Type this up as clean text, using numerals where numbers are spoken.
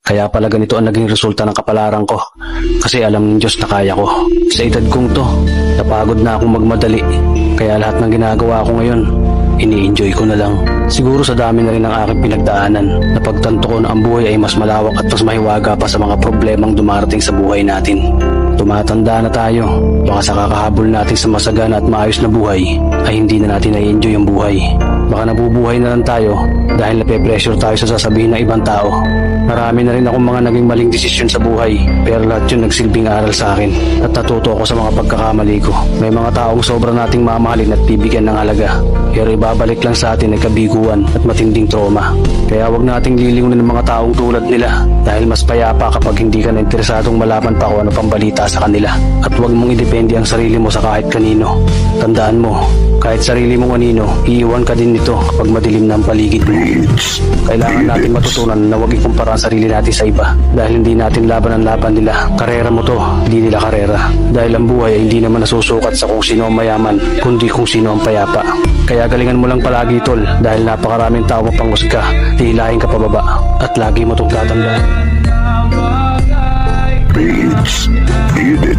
Kaya pala ganito ang naging resulta ng kapalaran ko. Kasi alam ng Diyos na kaya ko. Sa edad kong to, napagod na akong magmadali. Kaya lahat ng ginagawa ko ngayon, ini-enjoy ko na lang. Siguro sa dami na rin ng aking pinagdaanan, napagtanto ko na ang buhay ay mas malawak at mas mahiwaga pa sa mga problemang dumarating sa buhay natin. Tumatanda na tayo, baka sa kakahabol natin sa masagana at maayos na buhay, ay hindi na natin na-enjoy ang buhay. Baka nabubuhay na lang tayo dahil nape-pressure tayo sa sasabihin ng ibang tao. Marami na rin akong mga naging maling desisyon sa buhay, pero lahat yun nagsilbing aral sa akin at natuto ako sa mga pagkakamali ko. May mga taong sobra nating mamahalin at bibigyan ng halaga, pero ibabalik lang sa atin ay kabiguan at matinding trauma. Kaya wag nating lilingunin ng mga taong tulad nila dahil mas payapa kapag hindi ka na interesadong malaman pa kung ano pang balita sa kanila. At wag mong idepende ang sarili mo sa kahit kanino. Tandaan mo, kahit sarili mong anino, iiwan ka din nito kapag madilim na ang paligid mo. Kailangan natin matutunan na wag ikumpara ang sarili natin sa iba dahil hindi natin laban ang laban nila. Karera mo to, hindi nila karera. Dahil ang buhay ay hindi naman nasusukat sa kung sino ang mayaman, kundi kung sino ang payapa. Kaya galingan mo lang palagi tol dahil napakaraming tao mapanghusga, hihilahin ka pababa at lagi mo itong tatandaan. Beats, beat it.